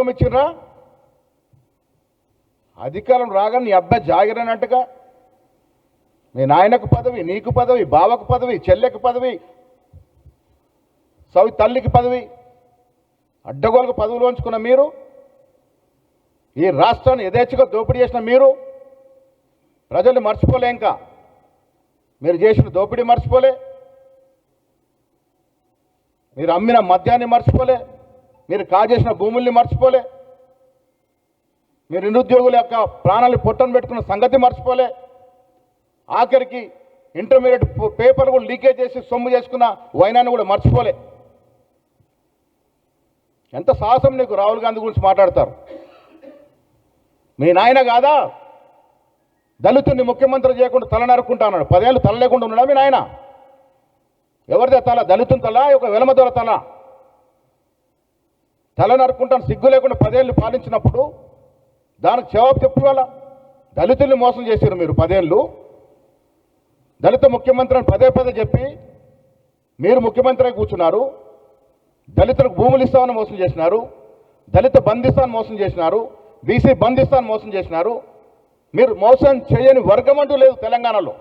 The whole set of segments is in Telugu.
ఉద్యోగం ఇచ్చిర్రా? అధికారం రాగానే నీ అబ్బాయి జాగిరనట్టుగా మీ నాయనకు పదవి, నీకు పదవి, బావకు పదవి, చెల్లెకు పదవి, సవి తల్లికి పదవి, అడ్డగోలకు పదవులు ఉంచుకున్న మీరు, ఈ రాష్ట్రాన్ని యథేచ్ఛగా దోపిడీ చేసిన మీరు ప్రజల్ని మర్చిపోలే. ఇంకా మీరు చేసిన దోపిడీ మర్చిపోలే, మీరు అమ్మిన మద్యాన్ని మర్చిపోలే, మీరు కాజేసిన భూముల్ని మర్చిపోలే, మీరు నిరుద్యోగుల యొక్క ప్రాణాలు పొట్టను పెట్టుకున్న సంగతి మర్చిపోలే, ఆఖరికి ఇంటర్మీడియట్ పేపర్ కూడా లీకేజ్ చేసి సొమ్ము చేసుకున్న వైనాన్ని కూడా మర్చిపోలే. ఎంత సాహసం నీకు? రాహుల్ గాంధీ గురించి మాట్లాడతారు. మీ నాయన కాదా దళితుడిని ముఖ్యమంత్రి చేయకుండా తల నరుక్కుంటా అన్నాడు? 10 ఏళ్ళు తల లేకుండా ఉన్నాడా మీ నాయన? ఎవరిదే తల? దళితుని తల, ఒక వెలమదొర తల? తల నరుక్కుంటాను సిగ్గు లేకుండా 10 ఏళ్ళు పాలించినప్పుడు దానికి జవాబు చెప్పుకోవాలా? దళితుల్ని మోసం చేశారు మీరు 10 ఏళ్ళు. దళిత ముఖ్యమంత్రి అని పదే పదే చెప్పి మీరు ముఖ్యమంత్రి కూర్చున్నారు. దళితులకు భూములు ఇస్తామని మోసం చేసినారు, దళిత బంధిస్తాన్ని మోసం చేసినారు, బీసీ బంధిస్తాన్ని మోసం చేసినారు. మీరు మోసం చేయని వర్గం అంటూ లేదు తెలంగాణలో.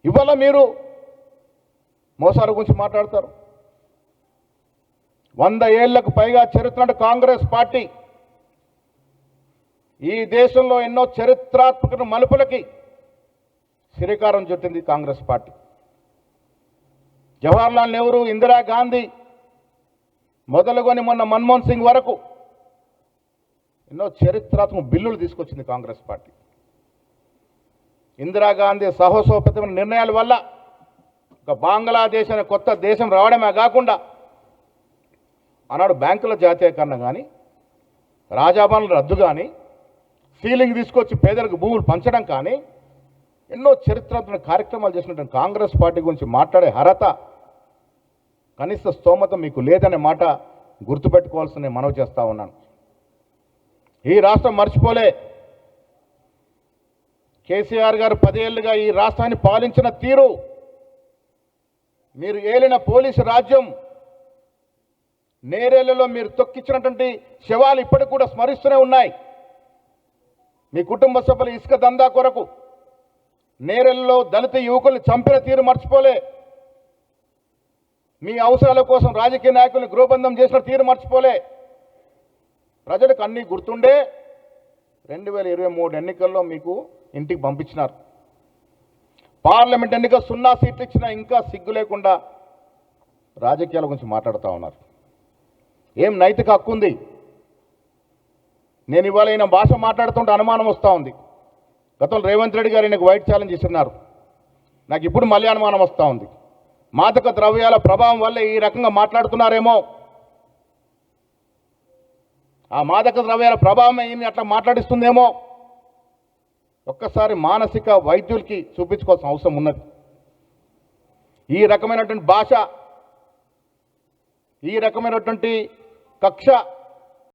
ఇవాళ మీరు మోసాల గురించి మాట్లాడతారు. 100 ఏళ్లకు పైగా చరిత్ర కాంగ్రెస్ పార్టీ ఈ దేశంలో ఎన్నో చరిత్రాత్మక మలుపులకి శ్రీకారం చుట్టింది కాంగ్రెస్ పార్టీ. జవహర్లాల్ నెహ్రూ, ఇందిరాగాంధీ మొదలుకొని మొన్న మన్మోహన్ సింగ్ వరకు ఎన్నో చరిత్రాత్మక బిల్లులు తీసుకొచ్చింది కాంగ్రెస్ పార్టీ. ఇందిరాగాంధీ సాహసోపేతమైన నిర్ణయాల వల్ల ఒక బంగ్లాదేశ్ అనే కొత్త దేశం రావడమే కాకుండా ఆనాడు బ్యాంకుల జాతీయకరణ కానీ, రాజాభరణాల రద్దు కానీ, సీలింగ్ తీసుకొచ్చి పేదలకు భూములు పంచడం కానీ ఎన్నో చరిత్రాత్మక కార్యక్రమాలు చేసినటువంటి కాంగ్రెస్ పార్టీ గురించి మాట్లాడే అర్హత, కనీస స్తోమత మీకు లేదనే మాట గుర్తుపెట్టుకోవాల్సిన మనవి చేస్తా ఉన్నాను. ఈ రాష్ట్రం మర్చిపోలే. కేసీఆర్ గారు 10 ఏళ్లుగా ఈ రాష్ట్రాన్ని పాలించిన తీరు, మీరు ఏలిన పోలీసు రాజ్యం, నేరేళ్లలో మీరు తొక్కించినటువంటి శవాలు ఇప్పటికి కూడా స్మరిస్తూనే ఉన్నాయి. మీ కుటుంబ సభ్యుల ఇసుక దందా కొరకు నేరేళ్లలో దళిత యువకుల్ని చంపిన తీరు మర్చిపోలే. మీ అవసరాల కోసం రాజకీయ నాయకుల్ని గృహబంధం చేసిన తీరు మర్చిపోలే. ప్రజలకు అన్నీ గుర్తుండే 2023 ఎన్నికల్లో మీకు ఇంటికి పంపించినారు. పార్లమెంట్ ఎన్నిక 0 సీట్లు ఇచ్చినా ఇంకా సిగ్గు లేకుండా రాజకీయాల గురించి మాట్లాడుతూ ఉన్నారు. ఏం నైతిక హక్కు ఉంది? నేను ఇవాళ ఈయన భాష మాట్లాడుతుంటే అనుమానం వస్తూ ఉంది. గతంలో రేవంత్ రెడ్డి గారు ఈయనకు వైట్ ఛాలెంజ్ ఇస్తున్నారు. నాకు ఇప్పుడు మళ్ళీ అనుమానం వస్తూ ఉంది. మాదక ద్రవ్యాల ప్రభావం వల్ల ఈ రకంగా మాట్లాడుతున్నారేమో, ఆ మాదక ద్రవ్యాల ప్రభావం ఈయన అట్లా మాట్లాడిస్తుందేమో. ఒక్కసారి మానసిక వైద్యులకి చూపించుకోవాల్సిన అవసరం ఉన్నది. ఈ రకమైనటువంటి భాష, ఈ రకమైనటువంటి కక్ష